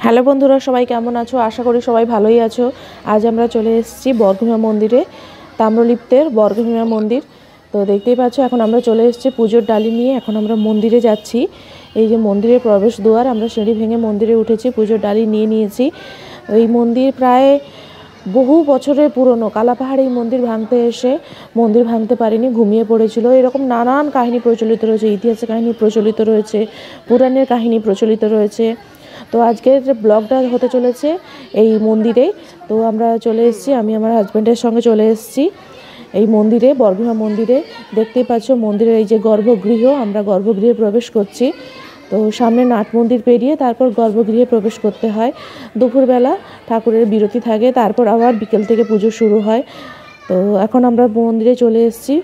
Hello বন্ধুরা, সবাই কেমন আছো? আশা করি সবাই ভালোই আছো। আজ আমরা চলে এসেছি বর্গভীমা মন্দিরে, তাম্রলিপ্তের বর্গভীমা মন্দির। তো দেখতেই পাচ্ছ, এখন আমরা চলে এসেছি পুজোর ডালি নিয়ে। এখন আমরা মন্দিরে যাচ্ছি। এই যে মন্দিরের প্রবেশ দুয়ার, আমরা সিঁড়ি ভেঙে মন্দিরে উঠেছি, পুজোর ডালি নিয়ে নিয়েছি। এই মন্দির প্রায় বহু বছরের পুরনো। কালাপাহাড় এই মন্দির ভাঙতে এসে মন্দির ভাঙতে পারেনি, ঘুমিয়ে পড়েছিল। এরকম নানান কাহিনী প্রচলিত রয়েছে, ইতিহাসের কাহিনী প্রচলিত রয়েছে, পুরাণের কাহিনী প্রচলিত রয়েছে। তো আজকের ব্লগটা হতে চলেছে এই মন্দিরে। তো আমরা চলে এসেছি, আমি আমার হাজব্যান্ডের সঙ্গে চলে এসেছি এই মন্দিরে, বর্গভীমা মন্দিরে। দেখতেই পাচ্ছ মন্দিরের এই যে গর্ভগৃহ, আমরা গর্ভগৃহে প্রবেশ করছি। তো সামনে নাট মন্দির পেরিয়ে তারপর গর্ভগৃহে প্রবেশ করতে হয়। দুপুরবেলা ঠাকুরের বিরতি থাকে, তারপর আবার বিকেল থেকে পুজো শুরু হয়। তো এখন আমরা মন্দিরে চলে এসেছি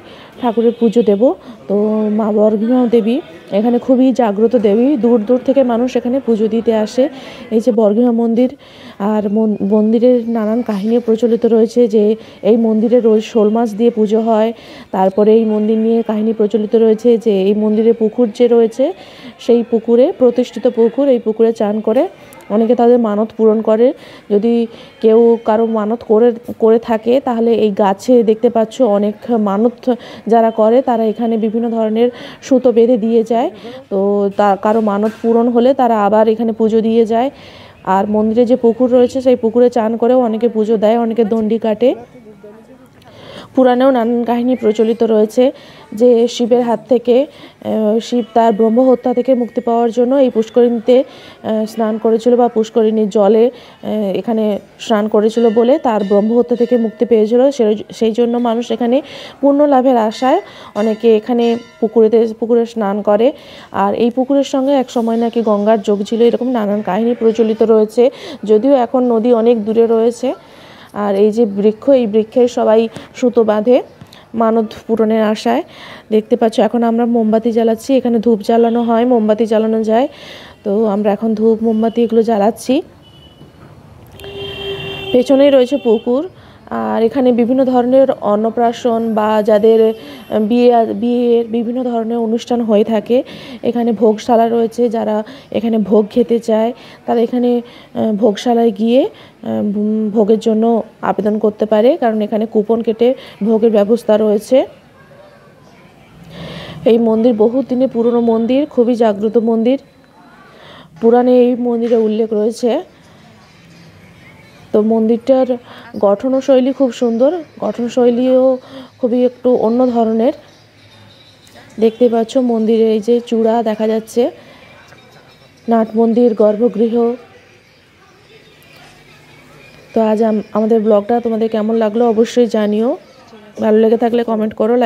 ঠাকুরের পুজো দেব। তো মা বর্গভীমা দেবী এখানে খুবই জাগ্রত দেবী, দূর দূর থেকে মানুষ এখানে পুজো দিতে আসে। এই যে বর্গভীমা মন্দির, আর মন্দিরের নানান কাহিনী প্রচলিত রয়েছে যে এই মন্দিরে রোজ শোল মাছ দিয়ে পুজো হয়। তারপরে এই মন্দির নিয়ে কাহিনী প্রচলিত রয়েছে যে এই মন্দিরে পুকুর যে রয়েছে, সেই পুকুরে, প্রতিষ্ঠিত পুকুর, এই পুকুরে চান করে অনেকে তাদের মানত পূরণ করে। যদি কেউ কারো মানত করে থাকে, তাহলে এই গাছে দেখতে পাচ্ছ অনেক মানত যারা করে তারা এখানে বিভিন্ন ধরনের সুতো বেঁধে দিয়ে যায়। তো কারো মানত পূরণ হলে তারা আবার এখানে পুজো দিয়ে যায়। আর মন্দিরে যে পুকুর রয়েছে, সেই পুকুরে চান করেও অনেকে পুজো দেয়, অনেকে দণ্ডি কাটে। পুরাণেও নানান কাহিনী প্রচলিত রয়েছে যে শিবের হাত থেকে, শিব তার ব্রহ্মহত্যা থেকে মুক্তি পাওয়ার জন্য এই পুষ্করিণীতে স্নান করেছিল, বা পুষ্করিণীর জলে এখানে স্নান করেছিল বলে তার ব্রহ্মহত্যা থেকে মুক্তি পেয়েছিল। সেই জন্য মানুষ এখানে পুণ্য লাভের আশায় অনেকে এখানে পুকুরে স্নান করে। আর এই পুকুরের সঙ্গে এক সময় নাকি গঙ্গার যোগ ছিল, এরকম নানান কাহিনী প্রচলিত রয়েছে। যদিও এখন নদী অনেক দূরে রয়েছে। আর এই যে বৃক্ষ, এই বৃক্ষের সবাই সুতো বাঁধে মানত পূরণের আশায়। দেখতে পাচ্ছ এখন আমরা মোমবাতি জ্বালাচ্ছি, এখানে ধূপ জ্বালানো হয়, মোমবাতি জ্বালানো যায়। তো আমরা এখন ধূপ মোমবাতি এগুলো জ্বালাচ্ছি। পেছনেই রয়েছে পুকুর। আর এখানে বিভিন্ন ধরনের অন্নপ্রাশন বা যাদের বিয়ের বিভিন্ন ধরনের অনুষ্ঠান হয়ে থাকে, এখানে ভোগশালা রয়েছে। যারা এখানে ভোগ খেতে চায় তারা এখানে ভোগশালায় গিয়ে ভোগের জন্য আবেদন করতে পারে, কারণ এখানে কুপন কেটে ভোগের ব্যবস্থা রয়েছে। এই মন্দির বহু দিনের পুরনো মন্দির, খুবই জাগ্রত মন্দির। পুরাণে এই মন্দিরে উল্লেখ রয়েছে। তো মন্দিরটার গঠনশৈলী খুব সুন্দর, গঠনশৈলীও খুবই একটু অন্য ধরনের। দেখতে পাচ্ছ মন্দিরে এই যে চূড়া দেখা যাচ্ছে, নাট মন্দির, গর্ভগৃহ। তো আজ আমাদের ব্লগটা তোমাদের কেমন লাগলো অবশ্যই জানিও। ভালো লেগে থাকলে কমেন্ট করো, লাইক